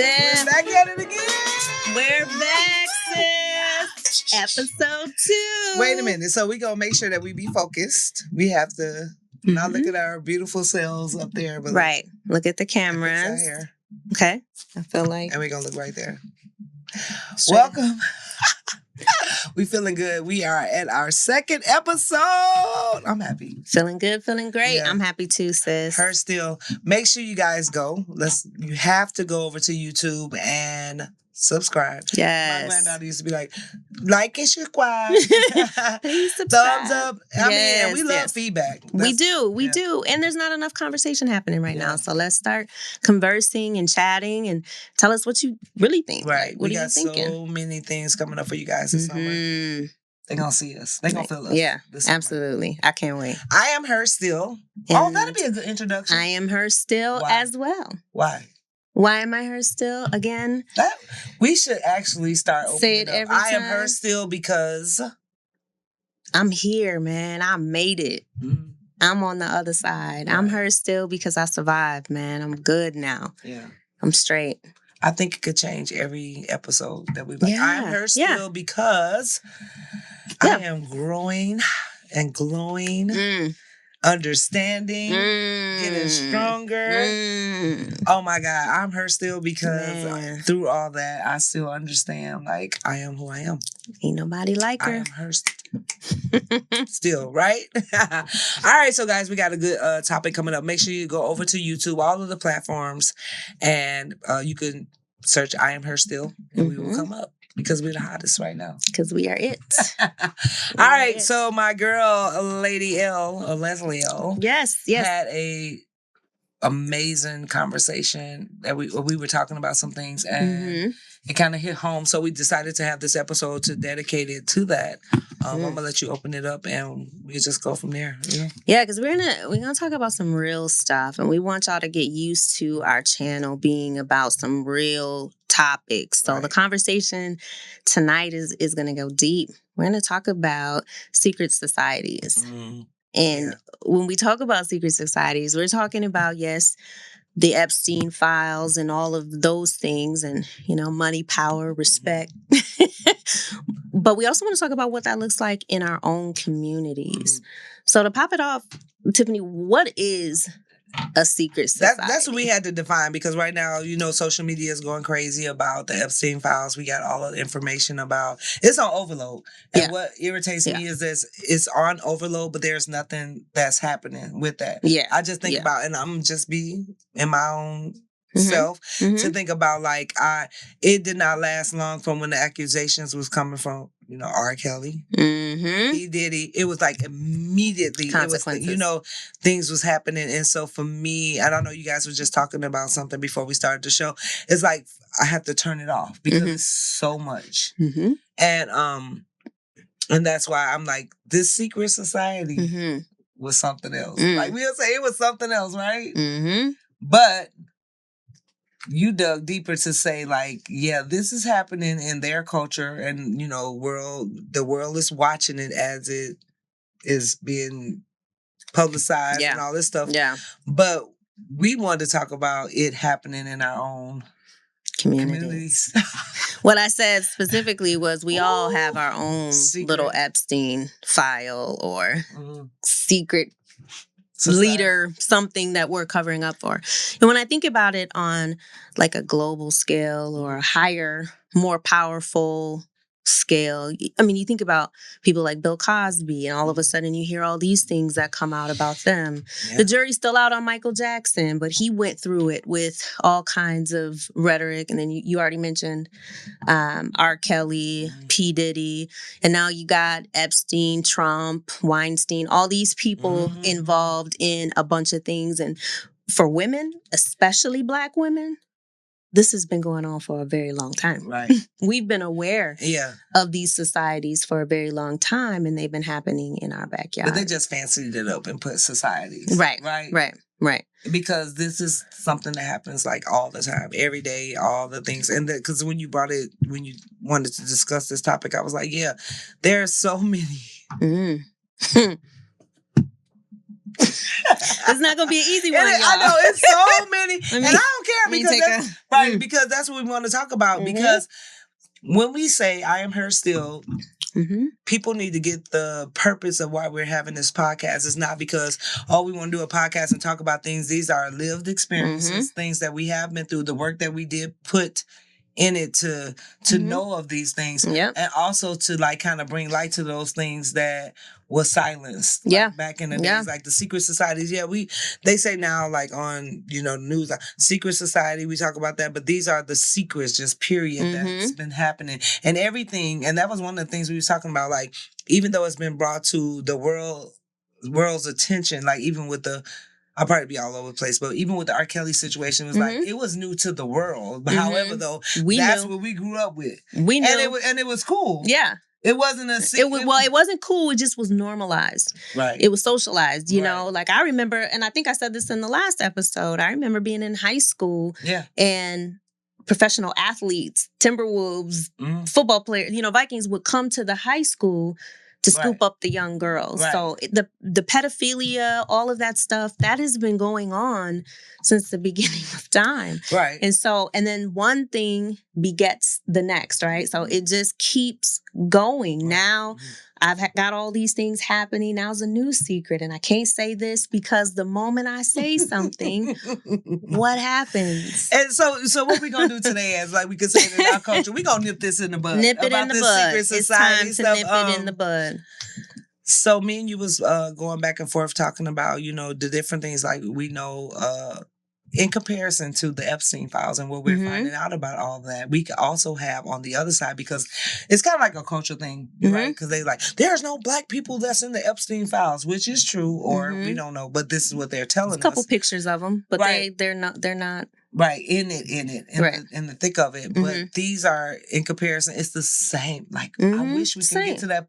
We're back at it again. We're back, sis. Episode 2. Wait a minute. So we're going to make sure that we be focused. We have to not look at our beautiful selves up there. But right. Look at the cameras. Here. Okay. I feel like. And we're going to look right there. Sure. Welcome. We feeling good. We are at our second episode. I'm happy. Feeling good, feeling great. Yeah. I'm happy too, sis. Her still. Make sure you guys go. You have to go over to YouTube and subscribe. Yes. My granddaughter used to be like and subscribe. Please subscribe. Thumbs up. I mean, we love feedback. We do. And there's not enough conversation happening right now. So let's start conversing and chatting and tell us what you really think. Right. What we are got you thinking? So many things coming up for you guys this summer. They're going to see us. They're going to feel us. Yeah, absolutely. I can't wait. I am her still. That'd be a good introduction. I am her still as well. Why? Why am I her still again? We should actually start opening Say it up. Every time. I am her still because I'm here, man. I made it. Mm-hmm. I'm on the other side. Right. I'm her still because I survived, man. I'm good now. Yeah. I'm straight. I think it could change every episode that we make. I am her still because I am growing and glowing. Understanding, getting stronger. Oh my God, I'm her still because through all that, I still understand, like, I am who I am. Ain't nobody like her. I am her still, right? All right, so guys, we got a good topic coming up. Make sure you go over to YouTube, all of the platforms, and you can search I am her still, and we will come up. Because we're the hottest right now. Because we are it. All right. So my girl, Lady Elle, or Leslie Elle. Yes. Had a amazing conversation that we were talking about some things and it kind of hit home. So we decided to have this episode to dedicate it to that. I'm gonna let you open it up and we just go from there. Yeah, because we're gonna talk about some real stuff, and we want y'all to get used to our channel being about some real topics. So the conversation tonight is gonna go deep. We're gonna talk about secret societies. And when we talk about secret societies, we're talking about, yes, the Epstein files and all of those things and, money, power, respect. But we also want to talk about what that looks like in our own communities. So to pop it off, Tiffani, what is a secret society? That's what we had to define because right now, social media is going crazy about the Epstein files. We got all of the information about it's on overload. And what irritates me is this: it's on overload, but there's nothing that's happening with that. Yeah, I just think about, and I'm just be in my own self to think about it did not last long from when the accusations was coming from R. Kelly. He did it was like immediately consequences. It was things was happening, and so for me, I don't know, you guys were just talking about something before we started the show. It's like I have to turn it off because it's so much, and that's why I'm like, this secret society was something else. Like we'll say it was something else, right? But you dug deeper to say, this is happening in their culture, and the world is watching it as it is being publicized and all this stuff. Yeah. But we wanted to talk about it happening in our own communities. What I said specifically was we all have our own little Epstein file or secret leader, something that we're covering up for. And when I think about it on like a global scale or a higher, more powerful scale, I mean, you think about people like Bill Cosby, and all of a sudden you hear all these things that come out about them. Yeah. The jury's still out on Michael Jackson, but he went through it with all kinds of rhetoric. And then you already mentioned R. Kelly, P. Diddy, and now you got Epstein, Trump, Weinstein, all these people involved in a bunch of things. And for women, especially Black women, this has been going on for a very long time. Right. We've been aware of these societies for a very long time, and they've been happening in our backyard. But they just fancied it up and put societies. Right. Because this is something that happens all the time, every day, all the things. And because when you wanted to discuss this topic, I was like, there are so many It's not gonna be an easy one, y'all. I know it's so many, and I don't care because that's what we want to talk about. Because when we say "I am her still," people need to get the purpose of why we're having this podcast. It's not because we want to do a podcast and talk about things. These are lived experiences, things that we have been through, the work that we did put in it to know of these things, and also to like kind of bring light to those things that was silenced back in the days, like the secret societies. They say now, like on news, like secret society, we talk about that, but these are the secrets, just period, that's been happening and everything. And that was one of the things we was talking about, like even though it's been brought to the world's attention, like even with the I'll probably be all over the place, but even with the R. Kelly situation, it was like it was new to the world. But however, though, that's what we grew up with. We knew, and it was cool. Yeah, it wasn't a secret. It wasn't cool. It just was normalized. Right. It was socialized. You know, like I remember, and I think I said this in the last episode. I remember being in high school. Yeah. And professional athletes, Timberwolves, football players, Vikings would come to the high school to scoop up the young girls. Right. So the pedophilia, all of that stuff, that has been going on since the beginning of time. Right. And then one thing begets the next, right? So it just keeps going. Right. Now I've got all these things happening. Now's a new secret. And I can't say this because the moment I say something, what happens? And so what we're going to do today is, like we could say it in our culture, we're going to nip this in the bud. Nip it in the bud. It's time to nip it in the bud. So me and you was going back and forth talking about, the different things like we know in comparison to the Epstein files and what we're finding out about all that. We could also have on the other side, because it's kind of like a cultural thing, right? Because they like, there's no black people that's in the Epstein files, which is true, or we don't know, but this is what they're telling us. A couple pictures of them, but they're not. Right, in the thick of it. But these are, in comparison, it's the same. Like, I wish we could get to that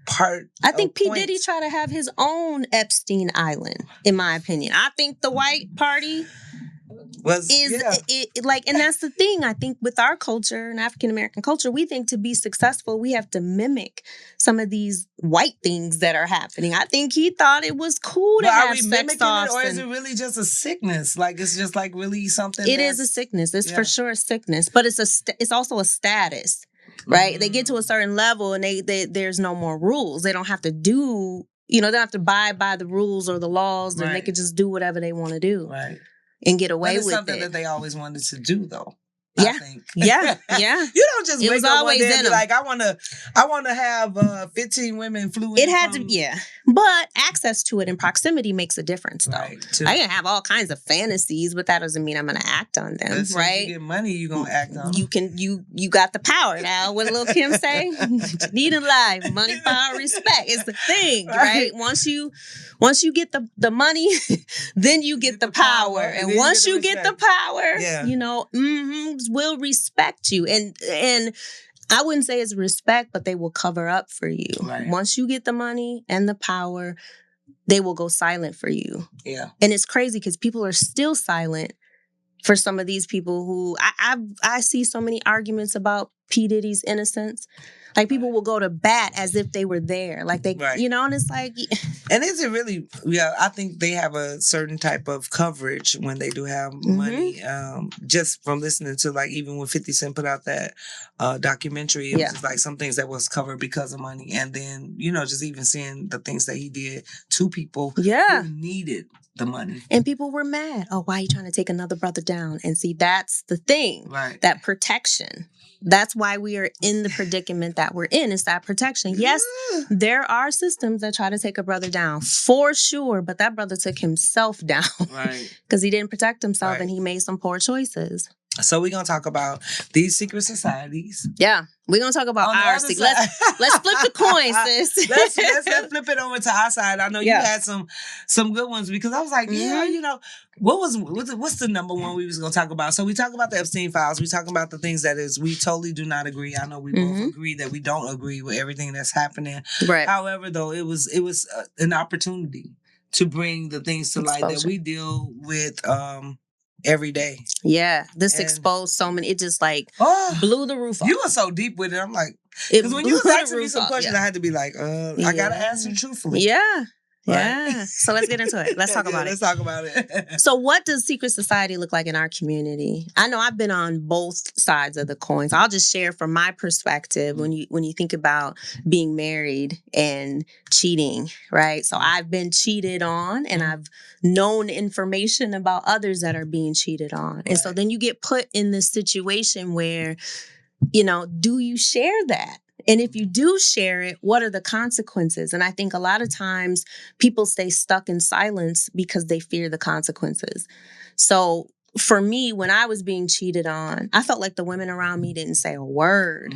part. I think P. Diddy tried to have his own Epstein Island, in my opinion. I think the white party and that's the thing. I think with our culture and African American culture, we think to be successful, we have to mimic some of these white things that are happening. I think he thought it was cool to have sex offs. Or is it really just a sickness? Like it's just like really something. It is a sickness. It's for sure a sickness, but it's also a status. Right? They get to a certain level and there's no more rules. They don't have to do, they don't have to abide by the rules or the laws, and they can just do whatever they want to do. Right. And get away with it. It's something that they always wanted to do, though. Yeah. I think. Yeah. You don't just wake up one day and be like, I want to have 15 women flew in. It had to, but access to it and proximity makes a difference, though. Right, I can have all kinds of fantasies, but that doesn't mean I'm going to act on them, right? You get money, you're going to act on them. You got the power now. What Lil' Kim say? You need in life, money, power, respect. It's the thing, right? Once you get the money, then you get the power. And once you get the power, will respect you. And I wouldn't say it's respect, but they will cover up for you. Right. Once you get the money and the power, they will go silent for you. Yeah. And it's crazy because people are still silent for some of these people who I see so many arguments about P. Diddy's innocence. Like people will go to bat as if they were there. Like they, and it's like. And is it really, I think they have a certain type of coverage when they do have money. Just from listening to like, even when 50 Cent put out that documentary, it was just like some things that was covered because of money. And then, just even seeing the things that he did to people who needed the money. And people were mad. Oh, why are you trying to take another brother down? And see, that's the thing. Right. That protection. That's why we are in the predicament that we're in. It's that protection. Yes, there are systems that try to take a brother down, for sure. But that brother took himself down. Right. Because he didn't protect himself and he made some poor choices. So we're going to talk about these secret societies. Yeah. We're going to talk about our secret. Let's flip the coin, sis. let's flip it over to our side. I know you had some good ones because I was like, what's the number one we was going to talk about? So we talk about the Epstein files. We talk about the things that we totally do not agree. I know we both agree that we don't agree with everything that's happening. Right. However, though, it was an opportunity to bring the things to light that we deal with every day. Yeah. This exposed so many. It just blew the roof off. You were so deep with it. I'm like, because when you was asking me some questions, I had to be like, I got to answer truthfully. Yeah. Yeah. So let's get into it. Let's talk about it. Let's talk about it. So what does secret society look like in our community? I know I've been on both sides of the coin. So I'll just share from my perspective when you think about being married and cheating, right? So I've been cheated on and I've known information about others that are being cheated on. And so then you get put in this situation where, do you share that? And if you do share it, what are the consequences? And I think a lot of times people stay stuck in silence because they fear the consequences. So for me, when I was being cheated on, I felt like the women around me didn't say a word.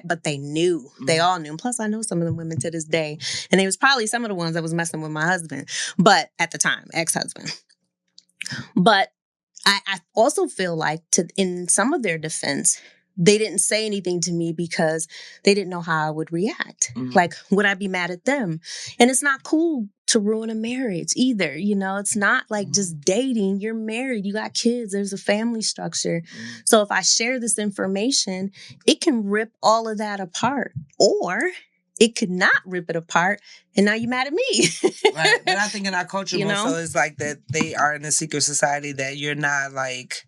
But they knew. They all knew. And plus, I know some of the women to this day. And it was probably some of the ones that was messing with my husband. But at the time, ex-husband. But I also feel like in some of their defense, they didn't say anything to me because they didn't know how I would react. Like, would I be mad at them? And it's not cool to ruin a marriage either. It's not like just dating. You're married. You got kids. There's a family structure. So if I share this information, it can rip all of that apart. Or it could not rip it apart, and now you're mad at me. Right. But I think in our culture, so it's like that they are in a secret society that you're not like...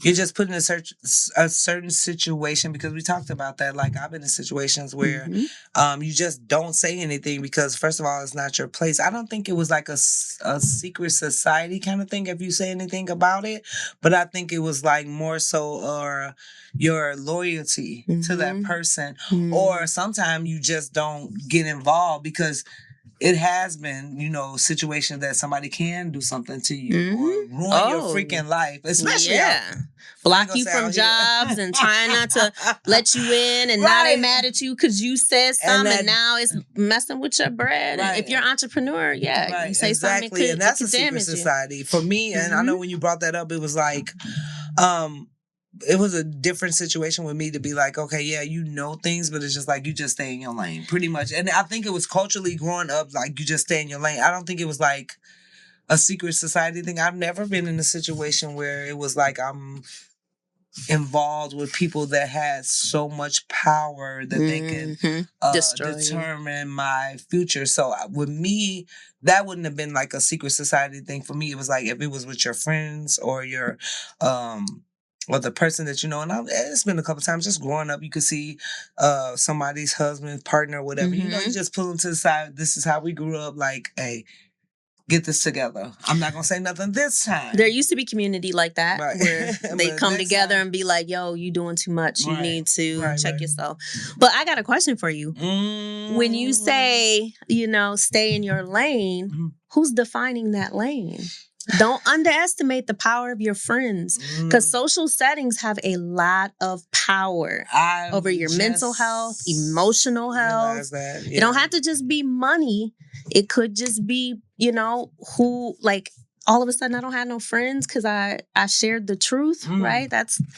You're just put in a certain situation, because we talked about that. Like, I've been in situations where you just don't say anything because, first of all, it's not your place. I don't think it was like a secret society kind of thing if you say anything about it. But I think it was like more so your loyalty to that person. Or sometimes you just don't get involved because it has been, situations that somebody can do something to you or ruin your freaking life, especially block you from jobs and trying not to let you in, and now they mad at you because you said something, and now it's messing with your bread. And if you're an entrepreneur, you say something, and that's a secret society for me. And I know when you brought that up, it was like, it was a different situation with me to be like, okay, yeah, things, but it's just like you just stay in your lane, pretty much. And I think it was culturally growing up, like you just stay in your lane. I don't think it was like a secret society thing. I've never been in a situation where it was like I'm involved with people that had so much power that they can determine my future. So with me, that wouldn't have been like a secret society thing. For me, it was like if it was with your friends or your or the person that and it's been a couple times just growing up, you could see somebody's husband, partner, whatever. You just pull them to the side. This is how we grew up. Like, hey, get this together. I'm not going to say nothing this time. There used to be community like that where they come together and be like, yo, you doing too much. You need to check yourself. But I got a question for you. When you say, stay in your lane, who's defining that lane? Don't underestimate the power of your friends, because social settings have a lot of power over your mental health, emotional health. It don't have to just be money. It could just be, who, like, all of a sudden I don't have no friends because I shared the truth, right?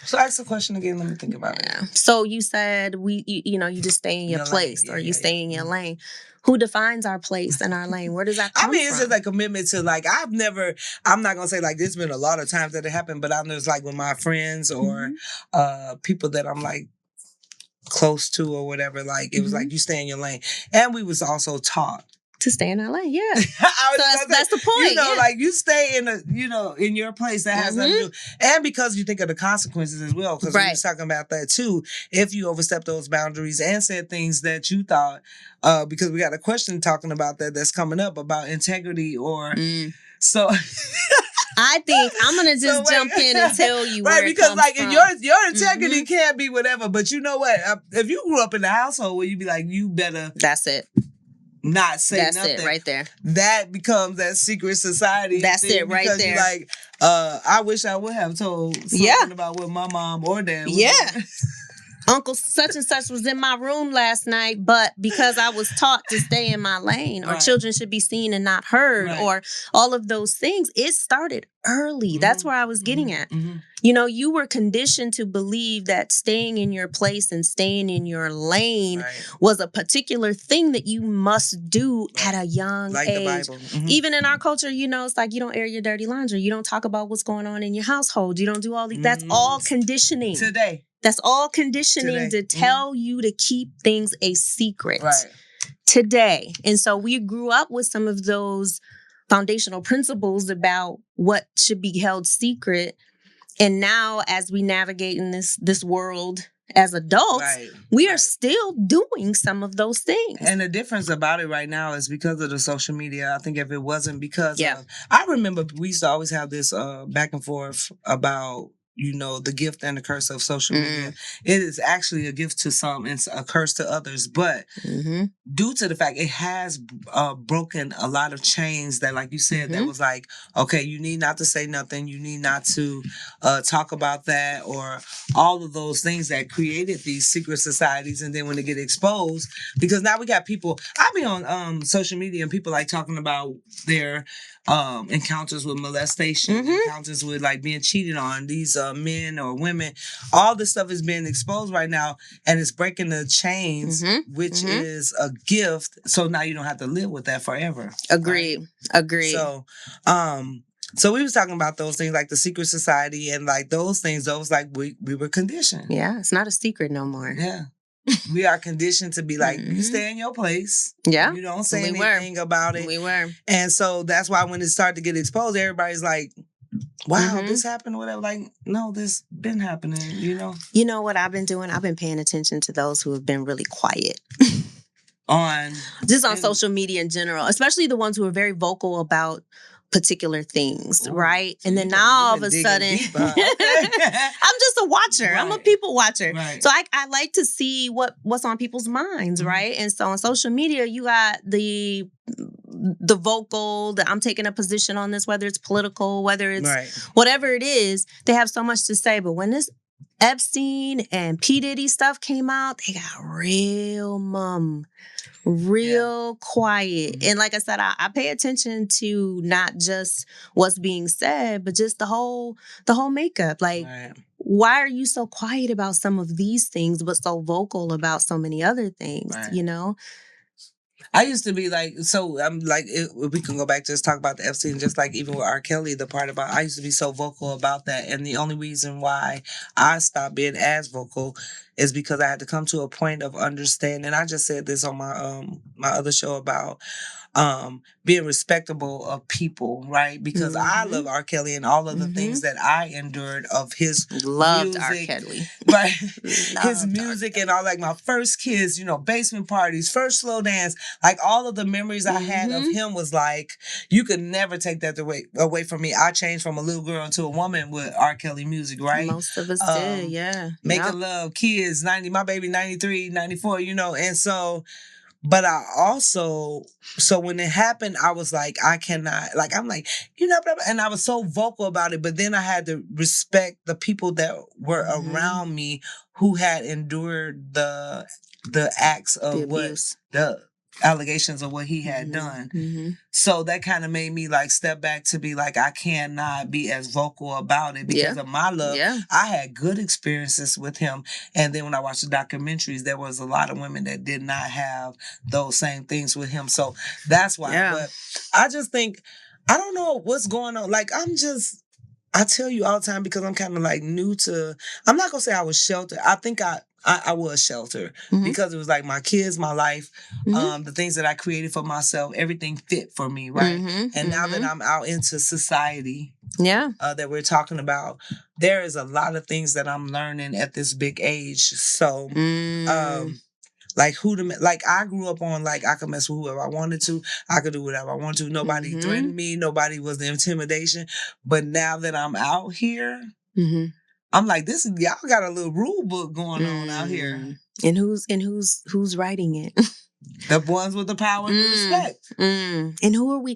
So ask the question again. Let me think about it. So you said you just stay in your place or you stay in your lane. Who defines our place and our lane? Where does that come from? It's just a commitment to, like, I'm not going to say, like, there's been a lot of times that it happened, but I know it's like with my friends or people that I'm, like, close to or whatever, like, it was like, you stay in your lane. And we was also taught to stay in that lane, that's the point. Like, you stay in in your place. That has nothing to do. And because you think of the consequences as well, because we were talking about that too. If you overstep those boundaries and said things that you thought, because we got a question talking about that's coming up about integrity or so. I think I'm gonna just jump in and tell you where it because comes like from. Your integrity can't be whatever, but you know what? If you grew up in the household where you'd be like, you better. That's it. Not say nothing. That's it right there. That becomes that secret society. That's it right there. Like, I wish I would have told something about what my mom or dad was. Uncle such and such was in my room last night, but because I was taught to stay in my lane, or children should be seen and not heard, or all of those things, it started early. That's where I was getting at. You were conditioned to believe that staying in your place and staying in your lane was a particular thing that you must do at a young age. The Bible. Even in our culture, it's like you don't air your dirty laundry. You don't talk about what's going on in your household. You don't do all these. That's all conditioning. Today. That's all conditioning to tell you to keep things a secret. today. And so we grew up with some of those foundational principles about what should be held secret. And now, as we navigate in this world as adults, we are still doing some of those things. And the difference about it right now is because of the social media. I think if it wasn't because of, I remember we used to always have this back and forth about, you know, the gift and the curse of social media. It is actually a gift to some and a curse to others. But due to the fact it has broken a lot of chains that, like you said, that was like, okay, you need not to say nothing. You need not to talk about that, or all of those things that created these secret societies. And then when they get exposed, because now we got people, I be on social media and people like talking about their encounters with molestation, encounters with like being cheated on, these men or women. All this stuff is being exposed right now, and it's breaking the chains, which is a gift. So now you don't have to live with that forever. Agreed. So so we was talking about those things like the secret society and like those things. Those like we were conditioned. Yeah, it's not a secret no more. Yeah. We are conditioned to be like, you stay in your place. Yeah. You don't say anything about it. We were. And so that's why when it started to get exposed, everybody's like, wow, this happened or whatever. Like, no, this been happening, you know? You know what I've been doing? I've been paying attention to those who have been really quiet. on social media in general, especially the ones who are very vocal about particular things, right? And then now all of a sudden, I'm just a watcher. I'm a people watcher. So I like to see what's on people's minds, right? And so on social media, you got the vocal, that I'm taking a position on this, whether it's political, whether it's whatever it is, they have so much to say. But when this Epstein and P. Diddy stuff came out, they got real mum. Real quiet. And like I said, I pay attention to not just what's being said, but just the whole makeup. Like, why are you so quiet about some of these things, but so vocal about so many other things, you know? I used to be like, so I'm like, we can go back to just talk about the Epstein, just like even with R. Kelly, the part about, I used to be so vocal about that. And the only reason why I stopped being as vocal is because I had to come to a point of understanding. I just said this on my my other show about being respectable of people, right? Because I love R. Kelly and all of the things that I endured of his Loved music, R. Kelly. right? His music and all, like my first kiss, you know, basement parties, first slow dance, like all of the memories I had of him was like, you could never take that away from me. I changed from a little girl into a woman with R. Kelly music, right? Most of us did, yeah. Making love, kids, 90, my baby 93, 94, you know, and so. But I also, so when it happened, I was like, I cannot, like, I'm like, you know, and I was so vocal about it. But then I had to respect the people that were around me who had endured the acts of the allegations of what he had done. So that kind of made me like step back to be like, I cannot be as vocal about it because of my love. I had good experiences with him. And then when I watched the documentaries, there was a lot of women that did not have those same things with him. So that's why. But I just think, I don't know what's going on. Like, I tell you all the time because I'm kind of like new to, I'm not going to say I was sheltered. I think I was sheltered because it was like my kids, my life, the things that I created for myself, everything fit for me, right? And now that I'm out into society, that we're talking about, there is a lot of things that I'm learning at this big age. So, like like I grew up on like I could mess with whoever I wanted to, I could do whatever I wanted to. Nobody threatened me, nobody was the intimidation. But now that I'm out here, I'm like, this is, y'all got a little rule book going on out here. And who's writing it? The ones with the power and the respect. And who are we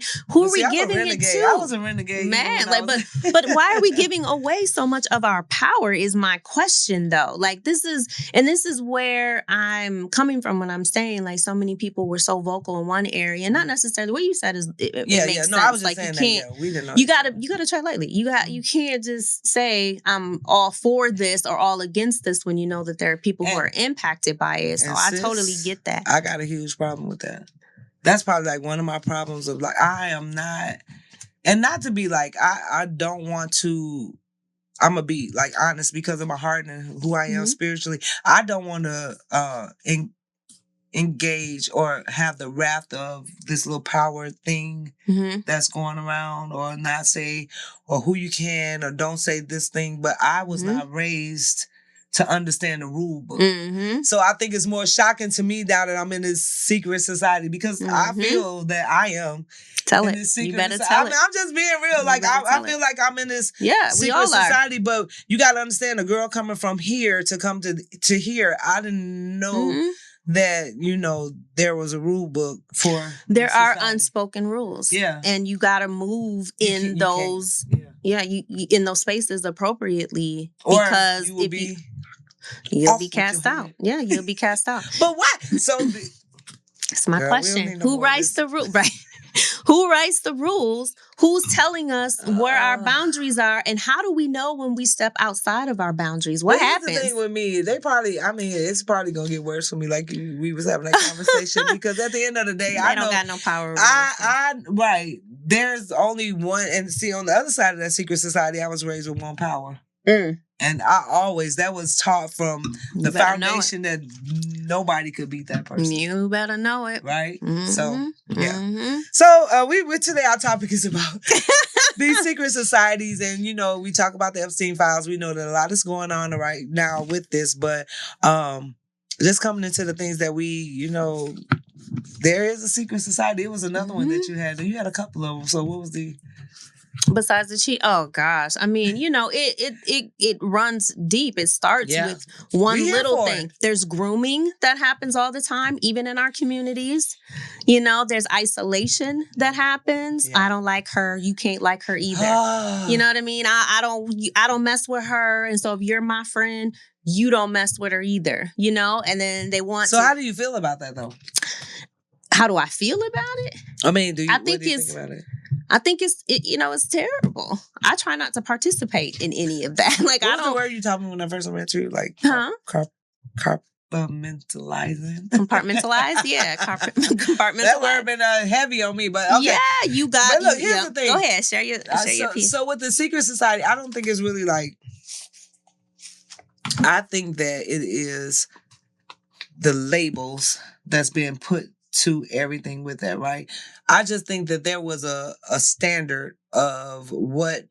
giving it to? I was a renegade. Man, like, but why are we giving away so much of our power is my question though. Like this is where I'm coming from when I'm saying like so many people were so vocal in one area. Not necessarily what you said is it makes sense. No, I was just like saying we didn't know. You gotta try lightly. You can't just say I'm all for this or all against this when you know that there are people who are impacted by it. So I totally get that. I got a huge problem with that. That's probably like one of my problems of like, I am not, and not to be like, I don't want to, I'm gonna be like honest because of my heart and who I am spiritually. I don't want to engage or have the wrath of this little power thing that's going around, or not say, or who you can or don't say this thing. But I was not raised to understand the rule book. So I think it's more shocking to me now that I'm in this secret society, because I feel that I am. Tell it. You better tell it. I'm just being real. Like, I feel like I'm in this secret society, but you got to understand, a girl coming from here to come to here, I didn't know that, you know, there was a rule book for there are unspoken rules. Yeah. And you got to move in those you in those spaces appropriately, because you will be you'll be cast out. Yeah, you'll be cast out. But what? So that's my question. Who writes the rule? Right. Who writes the rules? Who's telling us where our boundaries are? And how do we know when we step outside of our boundaries? What happens? The thing with me, it's probably going to get worse for me, like we was having that conversation, because at the end of the day, I don't got no power. Right. There's only one, and see, on the other side of that secret society, I was raised with one power. And that was taught from the foundation that nobody could beat that person. You better know it. Right? So, yeah. So, today our topic is about these secret societies. And, you know, we talk about the Epstein files. We know that a lot is going on right now with this. But just coming into the things that we, you know, there is a secret society. It was another one that you had. You had a couple of them. So, what was the... Besides the cheat, oh gosh! I mean, you know, it runs deep. It starts with one little thing. There's grooming that happens all the time, even in our communities. You know, there's isolation that happens. I don't like her. You can't like her either. You know what I mean? I don't mess with her, and so if you're my friend, you don't mess with her either. You know, and then they want. So how do you feel about that, though? How do I feel about it? I mean, what do you think about it? I think it's terrible. I try not to participate in any of that. Like, what was the word you taught me when I first met you? Like, compartmentalizing. Compartmentalize? Yeah, compartmentalize. That word been heavy on me, but okay. Yeah, you got. But look, here's the thing. Go ahead, share your piece. So with the secret society, I don't think it's really like. I think that it is the labels that's being put to everything with that, right? I just think that there was a standard of what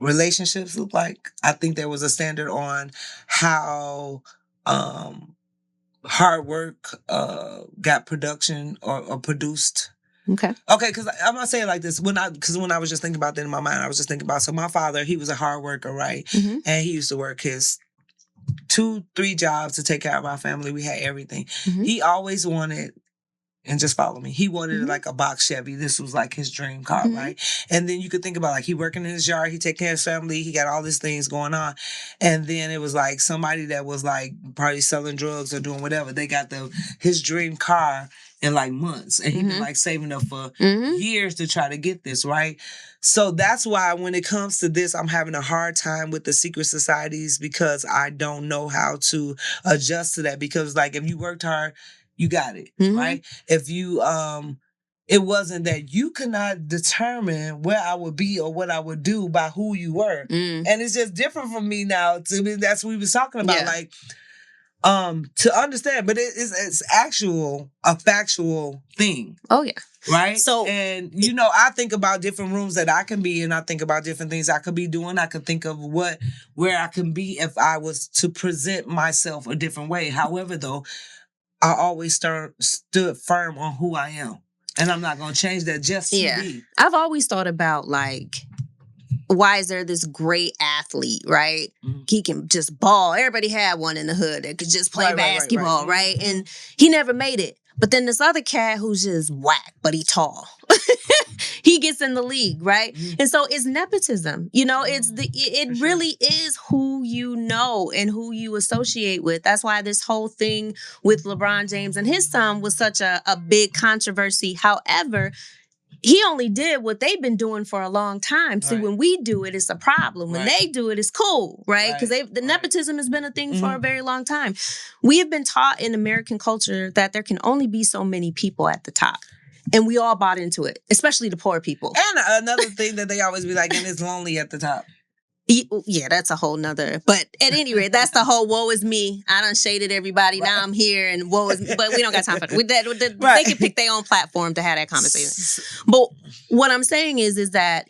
relationships look like. I think there was a standard on how hard work got production or produced. Okay, because I'm gonna say it like this. When I was just thinking about that in my mind, I was just thinking about, so my father, he was a hard worker, right? And he used to work his 2-3 jobs to take care of our family. We had everything. He always wanted, and just follow me, he wanted like a box Chevy. This was like his dream car, right? And then you could think about, like, he working in his yard, he take care of his family, he got all these things going on. And then it was like somebody that was like probably selling drugs or doing whatever, they got his dream car in like months. And he'd been like saving up for years to try to get this, right? So that's why when it comes to this, I'm having a hard time with the secret societies, because I don't know how to adjust to that. Because, like, if you worked hard, you got it, right? If you, it wasn't that you could not determine where I would be or what I would do by who you were. And it's just different from me now. To me, that's what we was talking about. Like, to understand, but it's a factual thing. Oh yeah. Right? So, and you know, I think about different rooms that I can be in. I think about different things I could be doing. I could think of where I can be if I was to present myself a different way. However, though, I always stood firm on who I am. And I'm not going to change that just to be. I've always thought about, like, why is there this great athlete, right? He can just ball. Everybody had one in the hood that could just play basketball, right? And he never made it. But then this other cat who's just whack, but he tall. He gets in the league, right? And so it's nepotism. You know, it really is who you know and who you associate with. That's why this whole thing with LeBron James and his son was such a big controversy. However, he only did what they've been doing for a long time. So when we do it, it's a problem. When they do it, it's cool, right? Because the nepotism has been a thing for a very long time. We have been taught in American culture that there can only be so many people at the top. And we all bought into it, especially the poor people. And another thing that they always be like, and it's lonely at the top. Yeah, that's a whole nother. But at any rate, that's the whole woe is me. I done shaded everybody. Right. Now I'm here and woe is me. But we don't got time for that. Right. They can pick their own platform to have that conversation. But what I'm saying is that,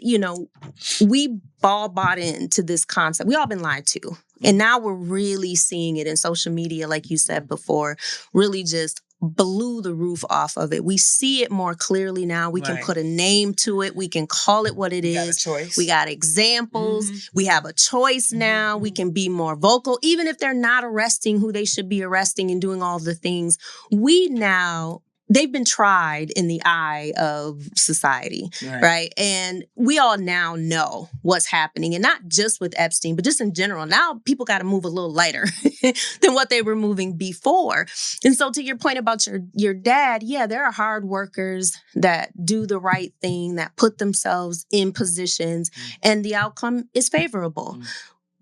we all bought into this concept. We all been lied to. And now we're really seeing it in social media, like you said before, really just blew the roof off of it. We see it more clearly now. We can put a name to it. We can call it what it is. Got a choice. We got examples. We have a choice now. We can be more vocal. Even if they're not arresting who they should be arresting and doing all the things, they've been tried in the eye of society, right? And we all now know what's happening. And not just with Epstein, but just in general. Now people got to move a little lighter than what they were moving before. And so to your point about your dad, yeah, there are hard workers that do the right thing, that put themselves in positions, and the outcome is favorable.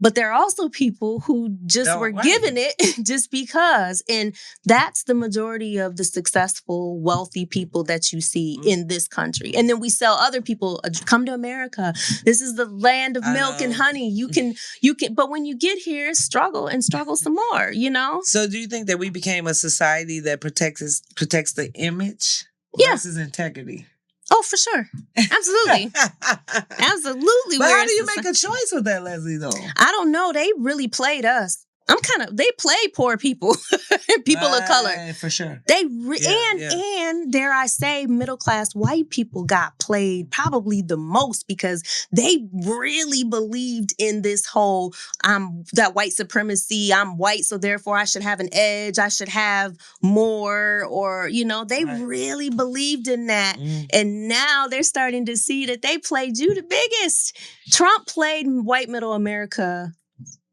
But there are also people who just were given it just because. And that's the majority of the successful, wealthy people that you see in this country. And then we sell other people, come to America. This is the land of milk and honey. You can, but when you get here, struggle and struggle some more, So do you think that we became a society that protects the image versus integrity? Oh, for sure. Absolutely. Absolutely. But how do you make a choice with that, Leslie, though? I don't know. They really played us. They play poor people, people of color. For sure. And dare I say, middle-class white people got played probably the most because they really believed in this whole, that white supremacy, I'm white, so therefore I should have an edge, I should have more, or, they really believed in that. And now they're starting to see that they played you the biggest. Trump played white middle America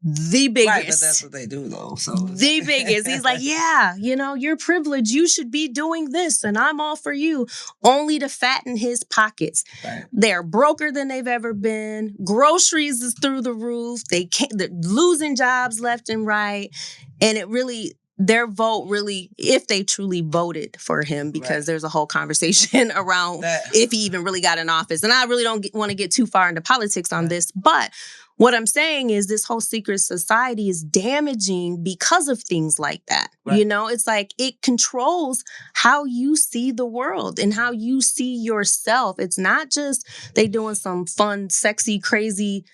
the biggest. Right, but that's what they do, though. So the biggest. He's like, yeah, you're privileged. You should be doing this, and I'm all for you. Only to fatten his pockets. Right. They're broker than they've ever been. Groceries is through the roof. They're losing jobs left and right, and their vote really, if they truly voted for him, because there's a whole conversation around if he even really got in office. And I really don't want to get too far into politics on this, but what I'm saying is this whole secret society is damaging because of things like that. Right. It's like it controls how you see the world and how you see yourself. It's not just they doing some fun, sexy, crazy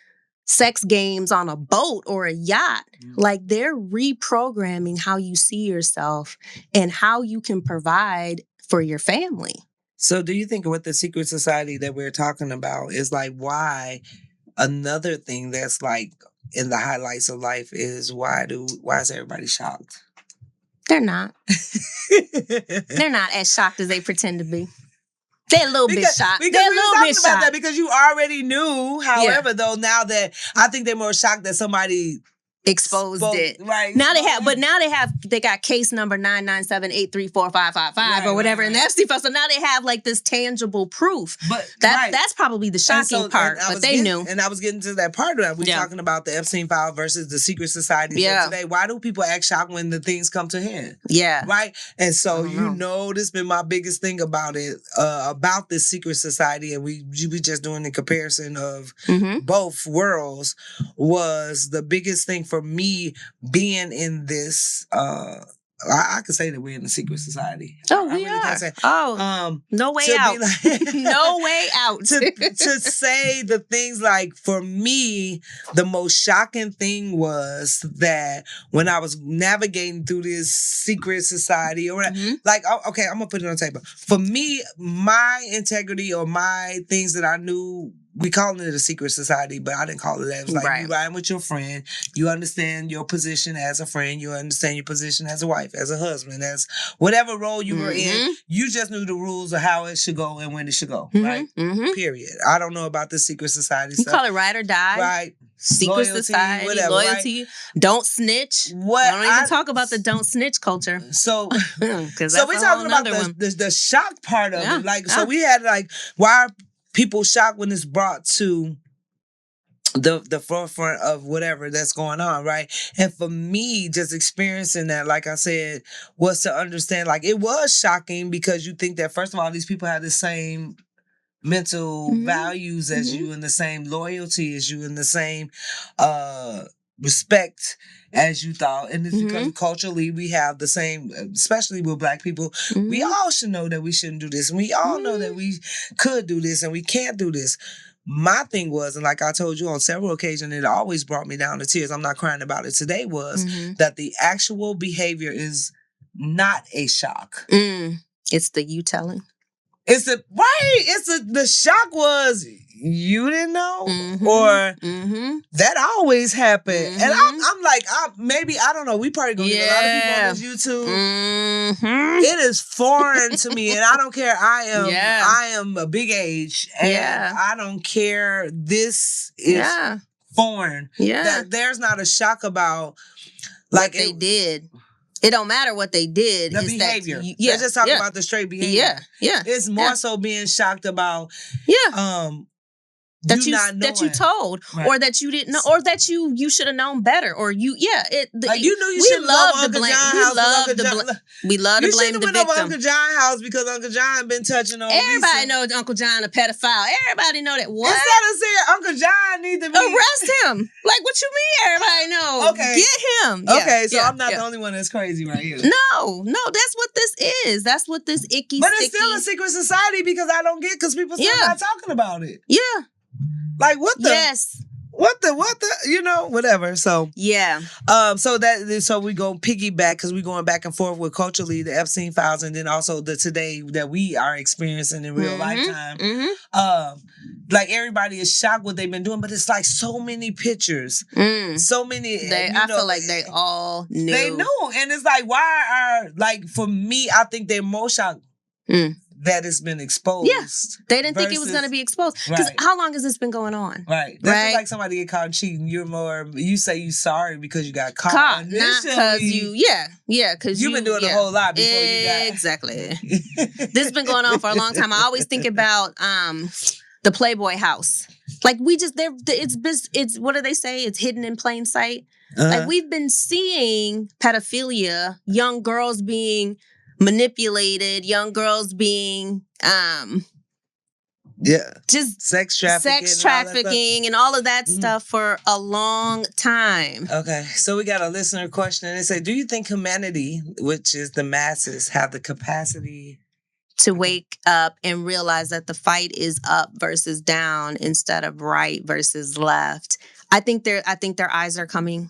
sex games on a boat or a yacht. Like they're reprogramming how you see yourself and how you can provide for your family. So do you think with the secret society that we're talking about is like why another thing that's like in the highlights of life is why is everybody shocked? They're not. They're not as shocked as they pretend to be. They're a little bit shocked. Because we were talking about that because you already knew. However, though, now that I think they're more shocked that somebody exposed it. Right. Now they got case number 997-834-555 or whatever in the Epstein file. So now they have like this tangible proof. But that's probably the shocking part. But they knew. And I was getting to that part of that. We're talking about the Epstein file versus the secret society. So today, why do people act shocked when the things come to hand? Yeah. Right? And so this has been my biggest thing about it, about this secret society, and we just doing the comparison of both worlds, was the biggest thing for me being in this. I could say that we're in the secret society. Oh, we are. No way out. No way out. To say the things like, for me, the most shocking thing was that when I was navigating through this secret society, or like, okay, I'm gonna put it on the table. For me, my integrity or my things that I knew. We call it a secret society, but I didn't call it that. It was like you riding with your friend. You understand your position as a friend. You understand your position as a wife, as a husband, as whatever role you were in. You just knew the rules of how it should go and when it should go, right? Period. I don't know about the secret society stuff. You call it ride or die. Right. Secret loyalty, society, whatever, loyalty, right? Don't snitch. I don't even talk about the don't snitch culture. So we're talking about the shock part of it. Like, so we had like, why are people shocked when it's brought to the forefront of whatever that's going on, right? And for me, just experiencing that, like I said, was to understand, like, it was shocking because you think that, first of all, these people have the same mental values as you, and the same loyalty as you, and the same respect as you thought. And it's because culturally we have the same, especially with Black people, we all should know that we shouldn't do this, and we all know that we could do this and we can't do this. My thing was, and like I told you on several occasions, it always brought me down to tears. I'm not crying about it today, was that the actual behavior is not a shock. It's the you telling. It's the shock was, you didn't know, or that always happened. And I'm like, maybe, I don't know, we probably gonna get a lot of people on this YouTube. It is foreign to me, and I don't care. I am a big age, and I don't care. This is foreign. That there's not a shock about like what they did. It don't matter what they did. The behavior. Let's just talk about the straight behavior. It's more so being shocked about that you told, or that you didn't know, or that you should have known better, or you knew you should love to blame. We love to blame the victim. Over Uncle John's house because Uncle John been touching on. Everybody knows Uncle John a pedophile. Everybody know that. What? Instead of saying Uncle John need to be arrest him. Like, what you mean? Everybody know. Okay, get him. Okay, so I'm not the only one that's crazy right here. No, that's what this is. That's what this icky. But it's still a secret society because I don't get, because people still not talking about it. Yeah. Like, what the? Yes. What the, whatever. So, so we go piggyback, because we're going back and forth with culturally the Epstein files, and then also the today that we are experiencing in real lifetime. Like, everybody is shocked what they've been doing, but it's like so many pictures, so many. I feel like they all knew. They knew, and it's like, for me, I think they're more shocked that it's been exposed. Yeah, they didn't think it was going to be exposed. Because how long has this been going on? Right. That's like somebody get caught cheating. You say you sorry because you got caught. Not because because you've been doing a whole lot before you got. Exactly. This has been going on for a long time. I always think about the Playboy house. Like, it's what do they say? It's hidden in plain sight. Like, we've been seeing pedophilia, young girls being manipulated, young girls being just sex trafficking and all of that stuff for a long time. Okay, so we got a listener question, and they say, do you think humanity, which is the masses, have the capacity to wake up and realize that the fight is up versus down instead of right versus left? I think their eyes are coming.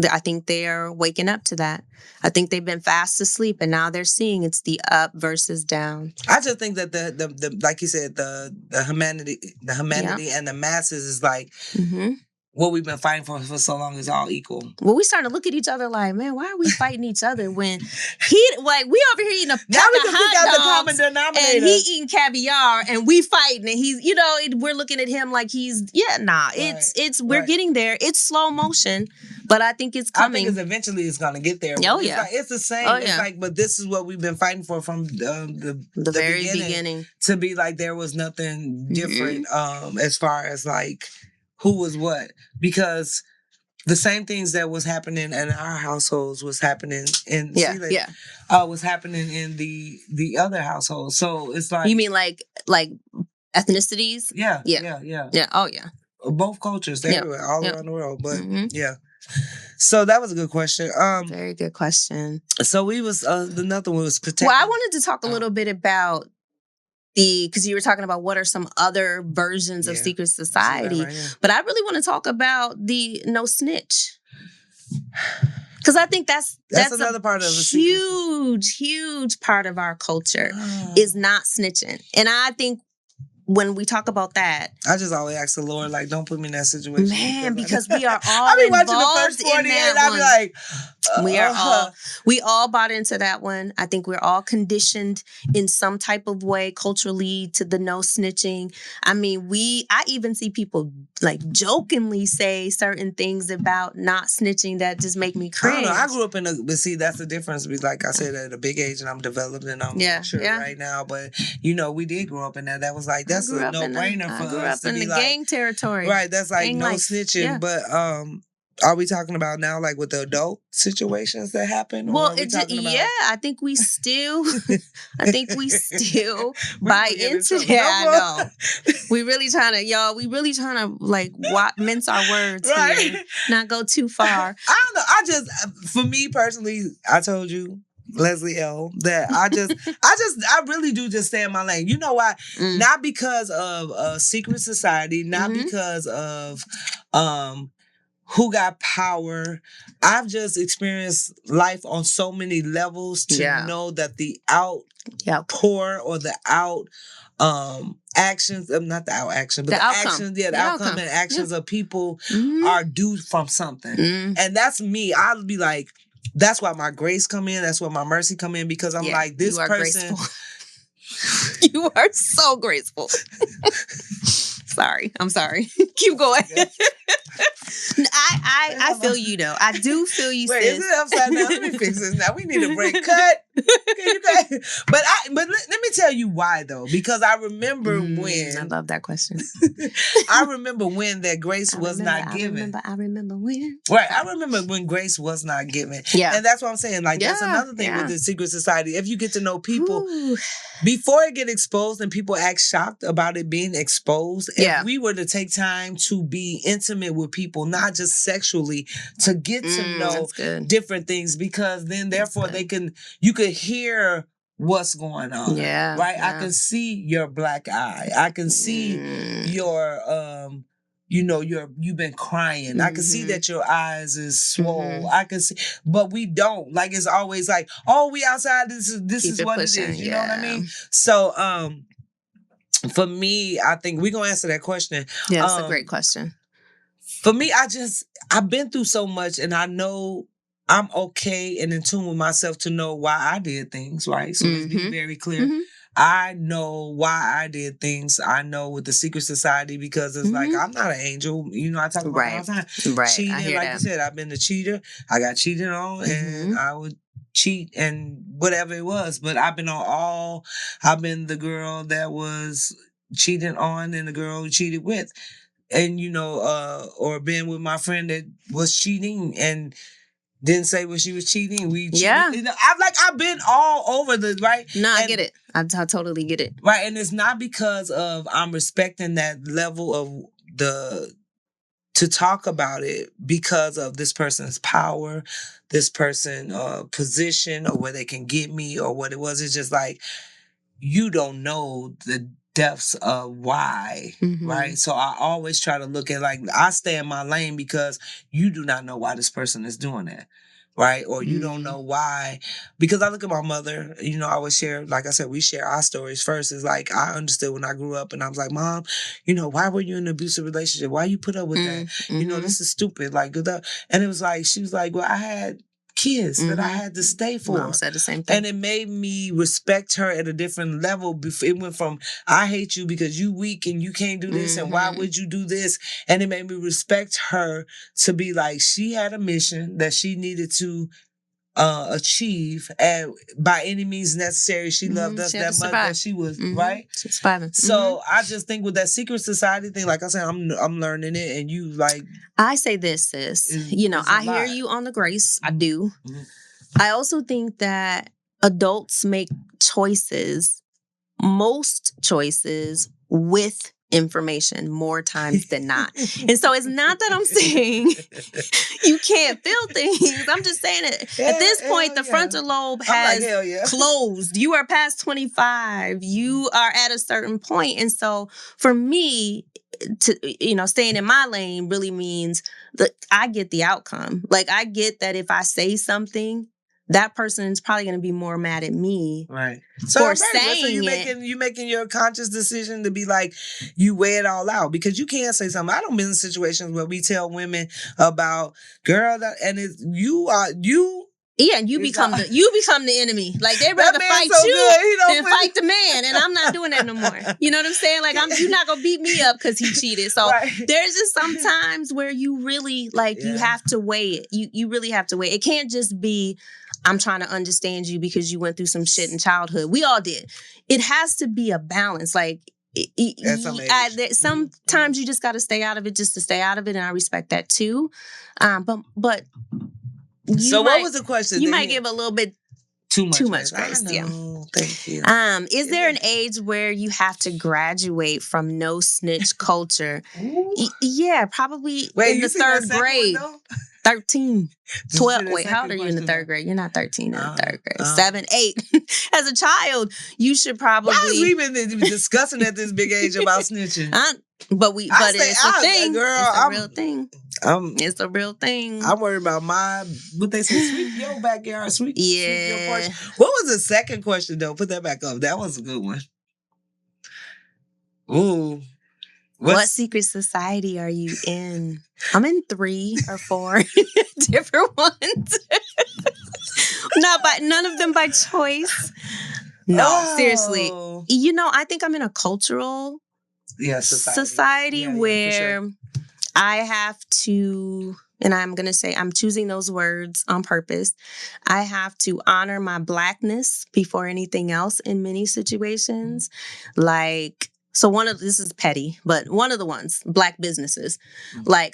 I think they're waking up to that. I think they've been fast asleep, and now they're seeing it's the up versus down. I just think that the like you said, the humanity and the masses is like what we've been fighting for so long is all equal. Well, we starting to look at each other like, man, why are we fighting each other when we over here eating a pack of hot dogs and he eating caviar and we fighting, and he's, we're looking at him like he's, we're getting there. It's slow motion, but I think it's coming. I think eventually it's going to get there. Oh, yeah. It's the same. It's like, but this is what we've been fighting for from the very beginning. To be like, there was nothing different as far as like, who was what, because the same things that was happening in our households was happening in was happening in the other households. So it's like, you mean like ethnicities? Yeah. Oh yeah. Both cultures, everywhere, all around the world. But so that was a good question. Very good question. So we was another one was protecting. Well, I wanted to talk a little bit about because you were talking about what are some other versions of secret society, but I really want to talk about the no snitch, because I think that's another part of huge part of our culture is not snitching, and I think when we talk about that, I just always ask the Lord, like, don't put me in that situation, man, because we are all I be watching the first 48, I be like, we all bought into that one. I think we're all conditioned in some type of way culturally to the no snitching. I mean, I even see people like jokingly say certain things about not snitching that just make me cringe. I don't know. I grew up but see, that's the difference. Like I said, at a big age, and I'm developed and I'm mature right now. But we did grow up in that. That was like, that's a no-brainer for us to be like, gang territory. Right, that's like gang no life. Snitching. Yeah. But Are we talking about now, like with the adult situations that happen? Well, I think we still, buy into that. I know. We really trying to, like, mince our words here, not go too far. I don't know. For me personally, I told you, Leslie Elle, that I really do just stay in my lane. You know why? Not because of a secret society, not because of, who got power. I've just experienced life on so many levels to know that the outpour or the actions, not the out action, but the actions, the outcome and actions of people are due from something. And that's me. I'll be like, that's why my grace come in. That's why my mercy come in, because I'm like, this person. You are so graceful. I'm sorry. Keep going. I feel you though. I do feel you. Wait, sis. is it upside down? Let me fix this now. We need a break. Cut. But let me tell you why though, because I remember when. I love that question. I remember when that grace was not given. I remember when. Right. I remember when grace was not given. Yeah. And that's what I'm saying. Like, that's another thing with the secret society. If you get to know people before it get exposed and people act shocked about it being exposed, if we were to take time to be intimate with people, not just sexually, to get to know different things, because then therefore you could hear what's going on. Yeah. Right? Yeah. I can see your black eye. I can see your you've been crying. I can see that your eyes is swole. I can see, but we don't. Like, it's always like, oh, we outside. This is what it is. You know what I mean? So, for me, I think we're gonna answer that question. Yeah, that's a great question. For me, I've been through so much, and I know I'm okay and in tune with myself to know why I did things, right? So let's be very clear. I know why I did things. I know with the secret society, because it's like, I'm not an angel. You know, I talk about it all the time. Right. Cheating, like you said, I've been a cheater. I got cheated on, and I would cheat and whatever it was. But I've been the girl that was cheated on and the girl who cheated with. And, or been with my friend that was cheating and didn't say when she was cheating. I've been all over the, right? No, I get it. I totally get it. Right. And it's not because of I'm respecting that level of to talk about it because of this person's power, this person position, or where they can get me or what it was. It's just like, you don't know the depths of why, right? So I always try to look at, like, I stay in my lane because you do not know why this person is doing that, right? Or you don't know why, because I look at my mother, I always share, like I said, we share our stories first. It's like, I understood when I grew up and I was like, Mom, why were you in an abusive relationship? Why you put up with that? This is stupid. Like, and it was like, she was like, well, I had kids that I had to stay for. Mom said the same thing. And it made me respect her at a different level. It went from, I hate you because you weak and you can't do this, and why would you do this? And it made me respect her to be like, she had a mission that she needed to achieve, and by any means necessary, she loved us that much that she was right. She's surviving. So I just think with that secret society thing, like I said, I'm learning it, and you like. I say this, sis. I hear you on the grace. I do. I also think that adults make most choices with information more times than not. And so it's not that I'm saying you can't feel things. I'm just saying it. At this point, the frontal lobe has closed. You are past 25. You are at a certain point. And so for me, staying in my lane really means that I get the outcome. Like, I get that if I say something, that person is probably going to be more mad at me, right? For saying you making your conscious decision to be like, you weigh it all out, because you can't say something. I don't been in situations where we tell women about, girl, and it's you. Yeah, and you become the enemy. Like, they'd rather fight you than fight the man, and I'm not doing that no more. You know what I'm saying? Like, you're not gonna beat me up because he cheated. So there's just some times where you really you have to weigh it. You really have to weigh it. It can't just be, I'm trying to understand you because you went through some shit in childhood. We all did. It has to be a balance. Like, sometimes you just got to stay out of it just to stay out of it, and I respect that too. But what was the question? You might give a little bit too much grace. Yeah. Thank you. Is there an age where you have to graduate from no snitch culture? Yeah, probably in the third grade. 13, 12. Wait, how old are you in the third grade? You're not 13 in the third grade. 7, 8. As a child, you should probably. Why has we been discussing at this big age about snitching? But it's a thing. Girl, it's a real thing. It's a real thing. I'm worried about what they say, sweep your backyard, sweep your porch. What was the second question, though? Put that back up. That was a good one. Ooh. What secret society are you in? I'm in 3 or 4 different ones. None of them by choice. No, seriously. I think I'm in a cultural society where sure. I have to, and I'm going to say I'm choosing those words on purpose. I have to honor my Blackness before anything else in many situations. So this is petty, but one of the ones, Black businesses,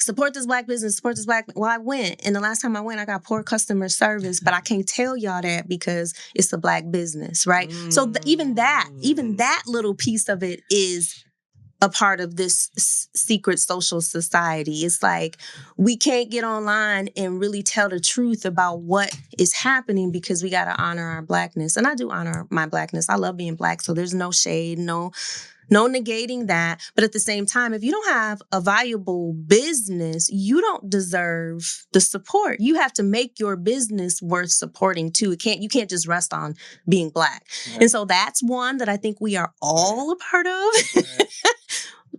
support this Black business, support this Black. Well, I went, and the last time I went, I got poor customer service, but I can't tell y'all that because it's a Black business, right? So even that little piece of it is a part of this secret social society. It's like we can't get online and really tell the truth about what is happening because we got to honor our Blackness. And I do honor my Blackness. I love being Black, so there's no shade, no negating that. But at the same time, if you don't have a valuable business, you don't deserve the support. You have to make your business worth supporting too. You can't just rest on being Black. Right. And so that's one that I think we are all a part of.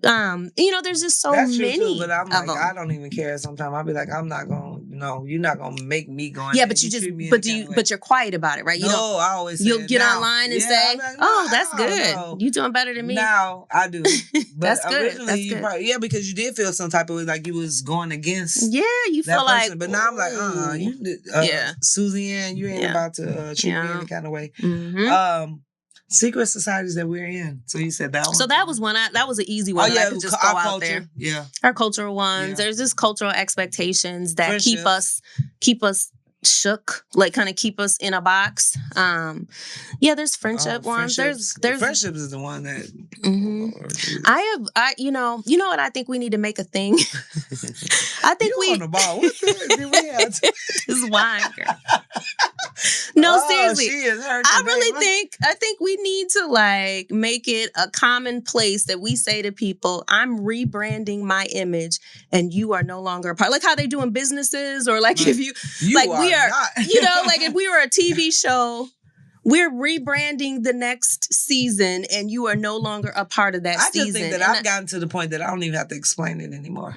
Right. There's just so that's many. True too, but I'm like, I don't even care. Sometimes I'll be like, I'm not gonna. No, you're not gonna make me go. Yeah, but but you're quiet about it, right? I always say you'll get online and say, like, "Oh, that's good. No. You doing better than me." Now I do. But that's good. Originally, that's good. Probably, because you did feel some type of way, like you was going against. Yeah, you feel like. But now I'm like, Susie Ann, you ain't about to treat me any kind of way. Mm-hmm. Secret societies that we're in. So you said that one. So that was one. That was an easy one. I could just go out there. Yeah, our cultural ones. Yeah. There's just cultural expectations that keep us shook, kind of keep us in a box. There's friendship ones. There's friendships is the one that. Mm-hmm. You know what I think we need to make a thing. I think on the ball. What did we have? This wine, girl. No, seriously. I think we need to make it a commonplace that we say to people, I'm rebranding my image and you are no longer a part. Like how they do in businesses or if you we are not. If we were a TV show, we're rebranding the next season and you are no longer a part of that season. I just think that I've gotten to the point that I don't even have to explain it anymore.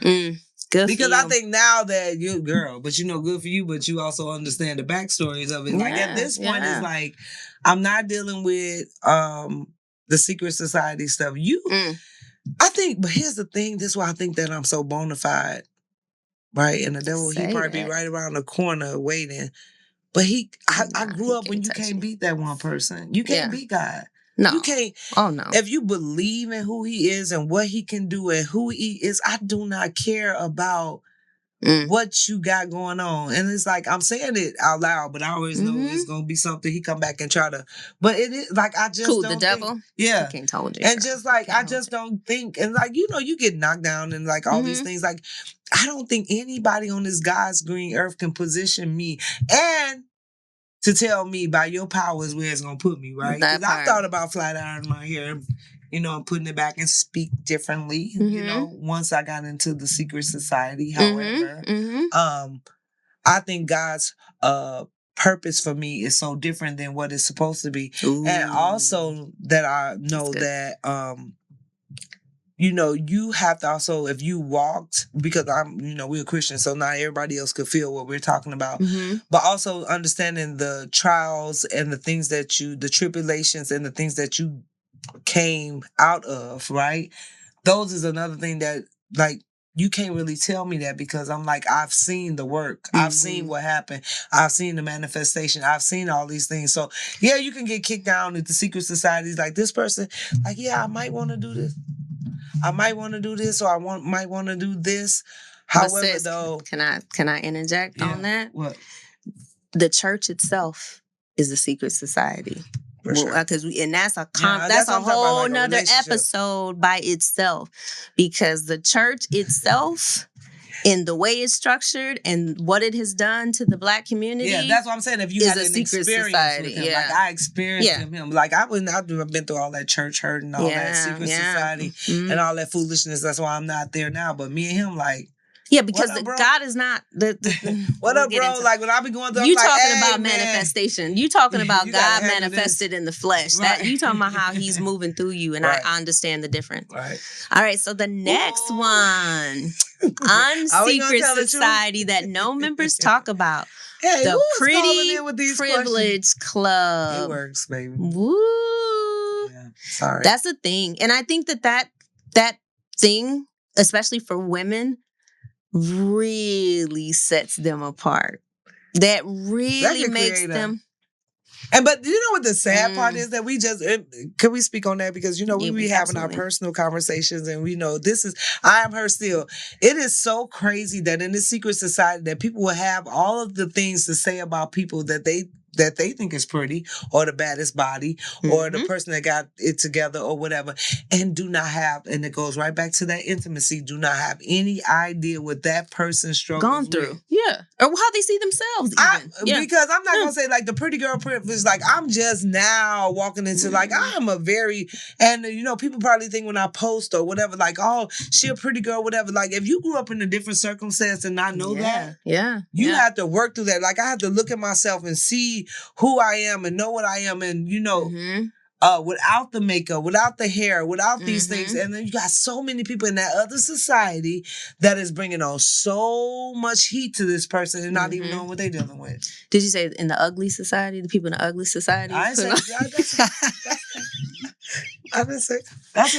Good because I think now that you girl, but good for you, but you also understand the backstories of it. At this point, it's like I'm not dealing with the secret society stuff. I think, but here's the thing. This is why I think that I'm so bona fide, right? And the devil, he probably be right around the corner waiting. But I grew up when you can't beat that one person. You can't beat God. No. You can't. Oh, no. If you believe in who he is and what he can do and who he is, I do not care about what you got going on. And it's like, I'm saying it out loud, but I always know it's going to be something he come back and try to. But it is I just don't the devil? Think, yeah. I can't hold you. And just I just don't think. And you get knocked down and all these things. I don't think anybody on this God's green earth can position me and to tell me by your powers where it's going to put me, right? Because I thought about flat ironing my hair, and putting it back and speak differently, once I got into the secret society. However, I think God's purpose for me is so different than what it's supposed to be. Ooh. And also that I know that, you have to also, if you walked, because we're Christians, so not everybody else could feel what we're talking about, but also understanding the trials and the things that the tribulations and the things that you came out of, right? Those is another thing that, you can't really tell me that because I'm like, I've seen the work. I've seen what happened. I've seen the manifestation. I've seen all these things. So, yeah, you can get kicked down at the secret societies. Like, this person, like, yeah, I might want to do this. I might want to do this, or might want to do this. However, sis, though... Can I interject on that? What? The church itself is a secret society. Sure. And that's a whole nother episode by itself, because the church itself in the way it's structured and what it has done to the Black community. Yeah, that's what I'm saying. If you had an experience with him, like I experienced him, like I've been through all that church hurt and all that secret society and all that foolishness. That's why I'm not there now. But me and him, like. Yeah, because God is not what up, bro? Like when I be going through, you talking about manifestation. You talking about God manifested in the flesh. Right. That you talking about how He's moving through you, and I understand the difference. Right. All right. So the next one, unsecret society that no members talk about. Hey, the Pretty Privilege Club. It works, baby. Woo. Yeah, sorry. That's the thing, and I think that thing, especially for women, really sets them apart. That really makes them. But you know what the sad part is? That we just... Can we speak on that? Because, we be having our personal conversations, and we know I am her still. It is so crazy that in this secret society that people will have all of the things to say about people that they think is pretty, or the baddest body, or the person that got it together, or whatever, and do not have, and it goes right back to that intimacy, do not have any idea what that person struggles gone through. With. Yeah. Or how they see themselves even. Because I'm not going to say like the pretty girl privilege, like I'm just now walking into like, I'm a very, and people probably think when I post or whatever, like, oh, she a pretty girl, whatever. Like if you grew up in a different circumstance and not know that, you have to work through that. Like I have to look at myself and see who I am and know what I am, and without the makeup, without the hair, without these things, and then you got so many people in that other society that is bringing on so much heat to this person and not even knowing what they're dealing with. Did you say in the ugly society? The people in the ugly society? I didn't say. I didn't say. That's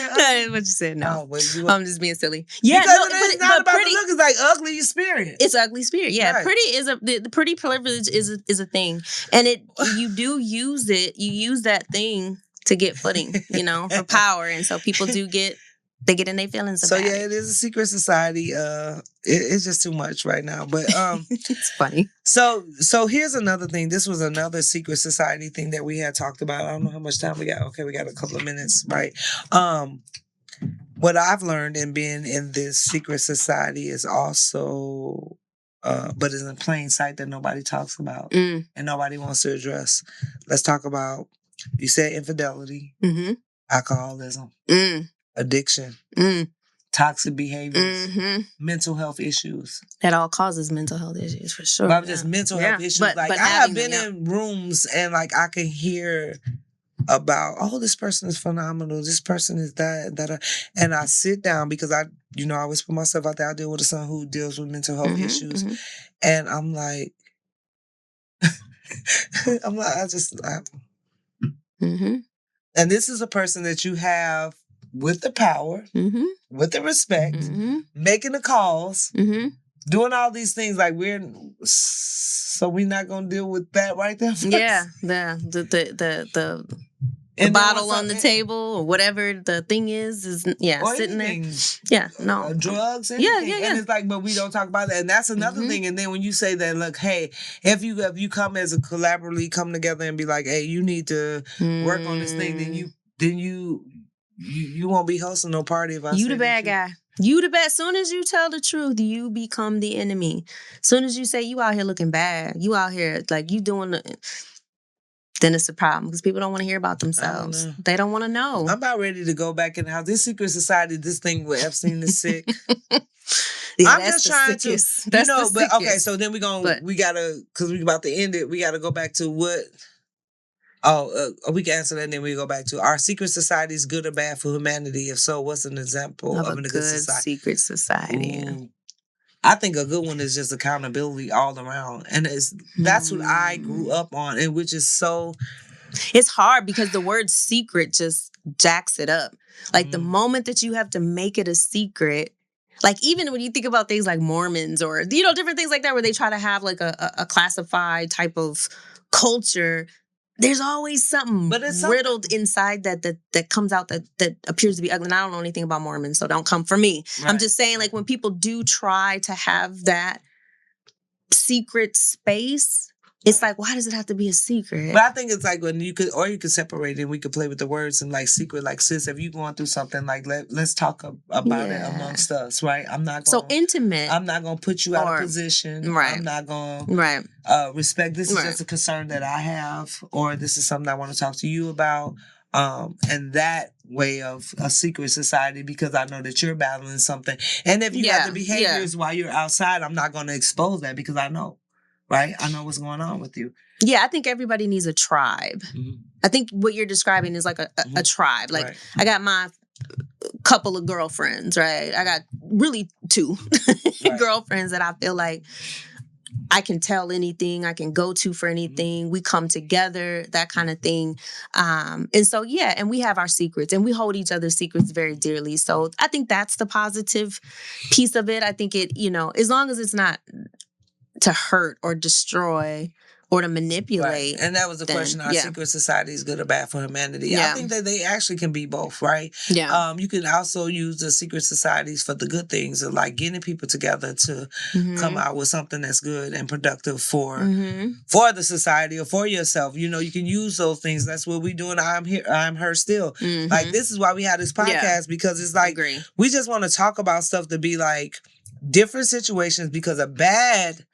what you said. No, I'm just being silly. Yeah, because it's not about pretty, the look. It's like ugly spirit. It's ugly spirit. Yeah, right. Pretty is the pretty privilege is a thing, and you do use it. You use that thing to get footing, for power, and so people do get in their feelings about it. So it is a secret society. It's just too much right now, but it's funny. So here's another thing. This was another secret society thing that we had talked about. I don't know how much time we got. Okay, we got a couple of minutes, right? What I've learned in being in this secret society is also, but it's in plain sight that nobody talks about and nobody wants to address. Let's talk about. You said infidelity, alcoholism, addiction, toxic behaviors, mental health issues. That all causes mental health issues for sure. But just mental health issues. But I have been in rooms and like I can hear about, oh, this person is phenomenal. This person is that. And I sit down because I always put myself out there. I deal with a son who deals with mental health issues. And I'm like, and this is a person that you have with the power, with the respect, making the calls, doing all these things. Like we're not gonna deal with that right there. First? Yeah, the bottle on the table or whatever the thing is sitting there. Yeah, no drugs. Anything. And it's like, but we don't talk about that. And that's another thing. And then when you say that, look, hey, if you come as a collaboratively come together and be like, hey, you need to work on this thing, then you won't be hosting no party if I you the bad guy. You the bad. As soon as you tell the truth, you become the enemy. As soon as you say you out here looking bad, you out here like you doing then it's a problem because people don't want to hear about themselves. They don't want to know. I'm about ready to go back in the house. This secret society, this thing with Epstein is sick. I'm just trying to, but okay, so then we gotta, because we about to end it, we gotta go back to what, we can answer that and then we go back to, are secret societies good or bad for humanity? If so, what's an example of a good society? Secret society? Ooh. I think a good one is just accountability all around. And that's what I grew up on, and which is so... It's hard because the word secret just jacks it up. Like the moment that you have to make it a secret, Like, even when you think about things like Mormons or, different things like that, where they try to have like a classified type of culture, there's always something riddled inside that comes out that appears to be ugly. And I don't know anything about Mormons, so don't come for me. Right. I'm just saying, like, when people do try to have that secret space, it's like, why does it have to be a secret? But I think it's like when you could separate it, and we could play with the words and like secret, like, sis, if you going through something, like let's talk about it amongst us, right? I'm not going so intimate. I'm not going to put you out of position. Right. I'm not going to respect. This is just a concern that I have, or this is something I want to talk to you about. And that way of a secret society, because I know that you're battling something. And if you have the behaviors while you're outside, I'm not going to expose that because I know. Right? I know what's going on with you. Yeah, I think everybody needs a tribe. Mm-hmm. I think what you're describing is like a tribe. Like, I got my couple of girlfriends, right? I got really 2 girlfriends that I feel like I can tell anything, I can go to for anything. Mm-hmm. We come together, that kind of thing. And so, and we have our secrets and we hold each other's secrets very dearly. So I think that's the positive piece of it. I think it, as long as it's not to hurt or destroy or to manipulate. Right. And that was the question. Our secret society is good or bad for humanity. I think that they actually can be both, right? Yeah. You can also use the secret societies for the good things of like getting people together to come out with something that's good and productive for the society or for yourself. You can use those things. That's what we do in I'm Her Still. Mm-hmm. Like, this is why we have this podcast, because it's like, we just want to talk about stuff to be like different situations, because a bad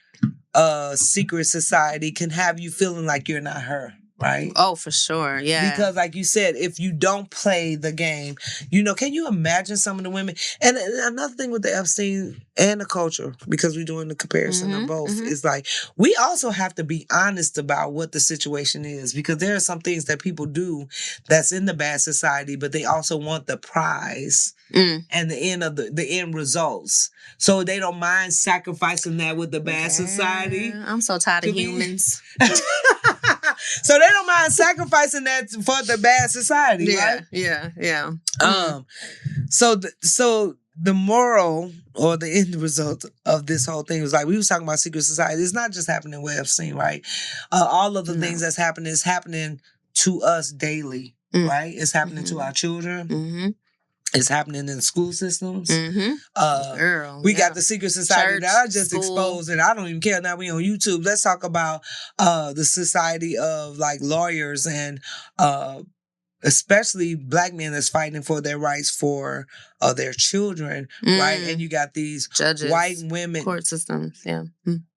secret society can have you feeling like you're not her, right? Oh, for sure, yeah. Because like you said, if you don't play the game, can you imagine some of the women? And another thing with the Epstein and the culture, because we're doing the comparison of both, is like, we also have to be honest about what the situation is, because there are some things that people do that's in the bad society, but they also want the prize and the end of the end results. So they don't mind sacrificing that with the bad society. I'm so tired of humans. So they don't mind sacrificing that for the bad society, right? Yeah. So the moral or the end result of this whole thing was like, we was talking about secret society. It's not just happening with Epstein, right? All of the things that's happening is happening to us daily, right? It's happening to our children. Mm-hmm. It's happening in school systems. Mm-hmm. We got the secret society that I just exposed, and I don't even care. Now we on YouTube. Let's talk about the society of like lawyers and especially Black men that's fighting for their rights for their children, right? And you got these judges, white women, court systems. Yeah,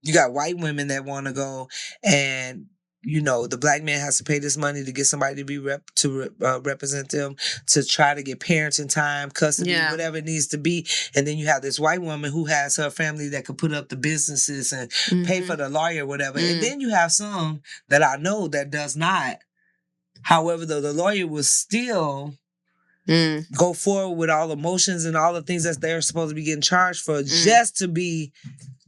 you got white women that want to go and. The Black man has to pay this money to get somebody to be represent them, to try to get parenting time, custody, whatever it needs to be. And then you have this white woman who has her family that could put up the businesses and pay for the lawyer, whatever. And then you have some that I know that does not. However, though, the lawyer will still go forward with all the motions and all the things that they're supposed to be getting charged for, just to be,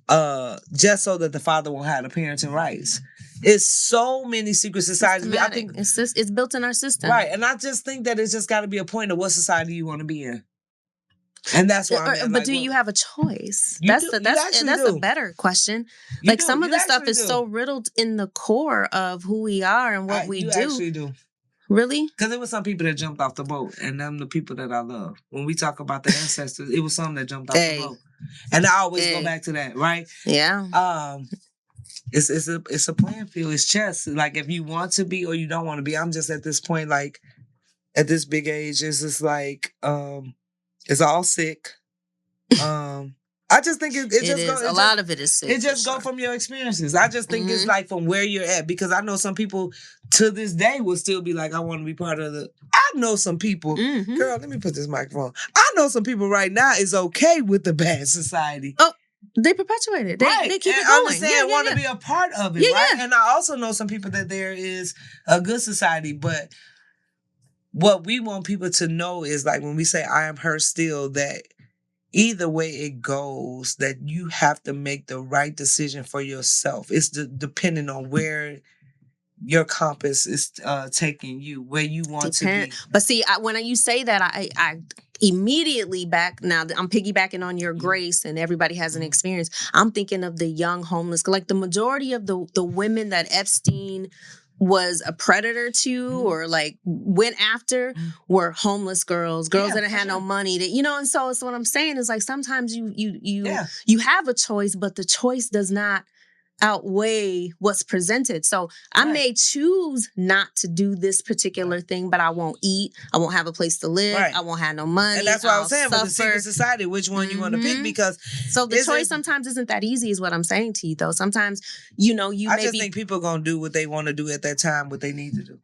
just so that the father won't have the parenting rights. It's so many secret societies. I think it's built in our system, right? And I just think that it's just got to be a point of what society you want to be in, and that's why. But do you have a choice? That's a better question. Like, some of the stuff is so riddled in the core of who we are and what we do. You actually do. Really? Because there was some people that jumped off the boat, and them the people that I love. When we talk about the ancestors, it was some that jumped off the boat, and I always go back to that, right? Yeah. It's a playing field. It's chess. Like, if you want to be or you don't want to be. I'm just at this point, like, at this big age, it's just like, it's all sick. I just think it just goes. A lot of it is sick. It just go from your experiences. I just think it's like from where you're at, because I know some people to this day will still be like, I want to be part of the. I know some people. Girl, let me put this microphone. I know some people right now is okay with the bad society. Oh. They perpetuate it. They keep it going. Want to be a part of it, right? And I also know some people that there is a good society, but what we want people to know is, like, when we say I am her still, that either way it goes, that you have to make the right decision for yourself. It's depending on where your compass is taking you, where you want to be. But see, when you say that, immediately back now, I'm piggybacking on your grace, and everybody has an experience. I'm thinking of the young homeless, like the majority of the women that Epstein was a predator to or like went after were homeless girls that had no money, that, you know. And so what I'm saying is, like, sometimes you have a choice, but the choice does not outweigh what's presented. So I may choose not to do this particular thing, but I won't eat. I won't have a place to live. I won't have no money. And that's what I was saying with the secret society, which one you want to pick, because so the choice sometimes isn't that easy, is what I'm saying to you, though. Sometimes, you know, I just think people are going to do what they want to do at that time, what they need to do.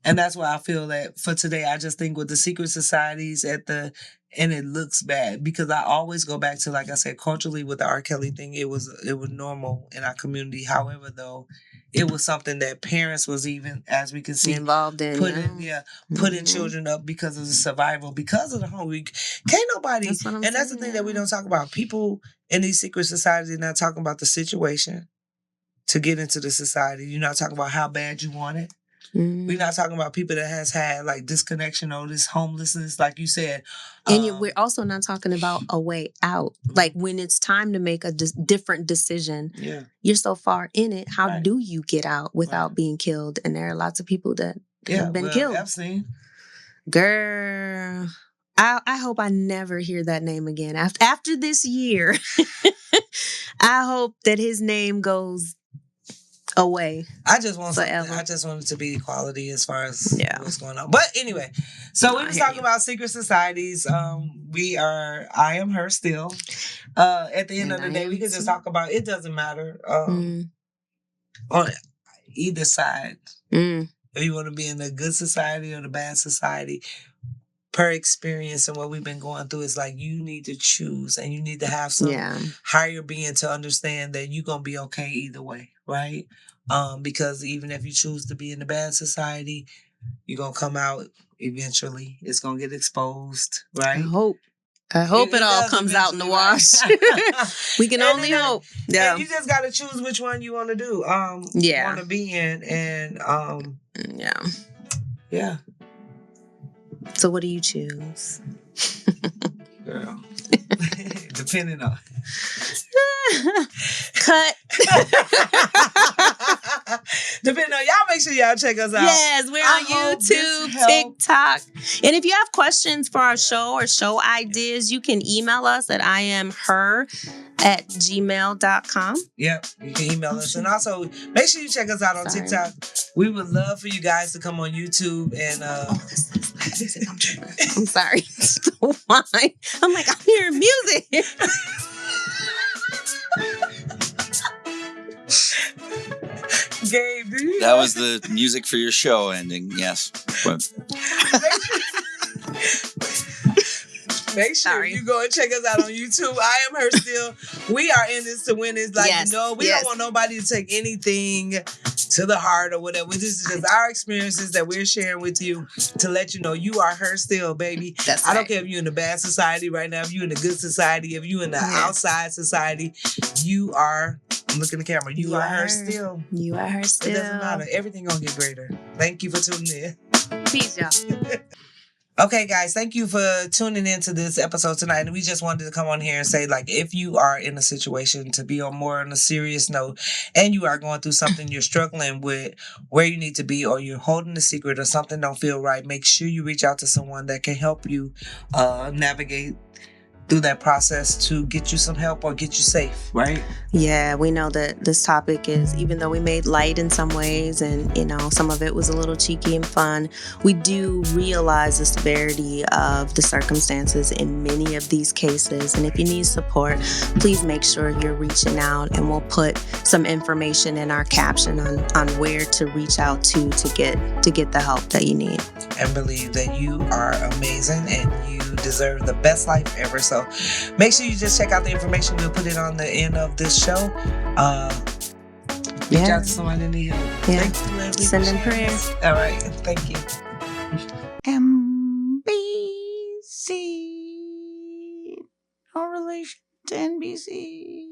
And that's why I feel that for today, I just think with the secret societies and it looks bad, because I always go back to, like I said, culturally with the R. Kelly thing, it was normal in our community. However, though, it was something that parents was even, as we can see, involved in, putting children up because of the survival, because of the home. Can't nobody, that's the thing that we don't talk about. People in these secret societies are not talking about the situation to get into the society. You're not talking about how bad you want it. We're not talking about people that has had like disconnection or this homelessness, like you said. And we're also not talking about a way out. Like when it's time to make a different decision, you're so far in it. How do you get out without being killed? And there are lots of people that have been killed. Epstein. Girl, I hope I never hear that name again. After this year, I hope that his name goes away. I just want it to be equality as far as what's going on. But anyway, so we was talking about secret societies. I am her still. At the end of the day, we can just talk about it. Doesn't matter on either side. If you want to be in the good society or the bad society, per experience and what we've been going through, is like you need to choose, and you need to have some higher being to understand that you're gonna be okay either way, right? Because even if you choose to be in the bad society, you're gonna come out eventually. It's gonna get exposed, right? I hope it all comes out in the wash. We can only hope. Yeah, and you just gotta choose which one you want to do. Want to be in, and yeah. So what do you choose? Girl. Depending on. Cut. Depending on, y'all make sure y'all check us out. Yes, we're on YouTube, TikTok. And if you have questions for our show or show ideas, you can email us at iamher@gmail.com. Yep, you can email us. And also, make sure you check us out on TikTok. We would love for you guys to come on YouTube and... I'm sorry. Why? I'm like, I'm hearing music. Gabe, that was the music for your show ending, yes. Make sure you go and check us out on YouTube. I am her still. We are in this to win. It's like, we don't want nobody to take anything to the heart or whatever. This is just our experiences that we're sharing with you to let you know you are her still, baby. I don't care if you're in the bad society right now, if you're in the good society, if you're in the outside society, you are, look in the camera, you are her still. You are her still. It doesn't matter. Everything gonna get greater. Thank you for tuning in. Peace, y'all. Okay, guys, thank you for tuning into this episode tonight. And we just wanted to come on here and say, like, if you are in a situation, to be on a serious note, and you are going through something, you're struggling with where you need to be, or you're holding a secret, or something don't feel right, make sure you reach out to someone that can help you navigate through that process to get you some help or get you safe, right? Yeah, we know that this topic is, even though we made light in some ways and, you know, some of it was a little cheeky and fun, we do realize the severity of the circumstances in many of these cases. And if you need support, please make sure you're reaching out, and we'll put some information in our caption on where to reach out to get the help that you need. And believe that you are amazing and you deserve the best life ever. So make sure you just check out the information. We'll put it on the end of this show. Reach out to someone in need help. Yeah. Thank you, Leslie. Send in prayers. All right. Thank you. MBC. No relation to NBC.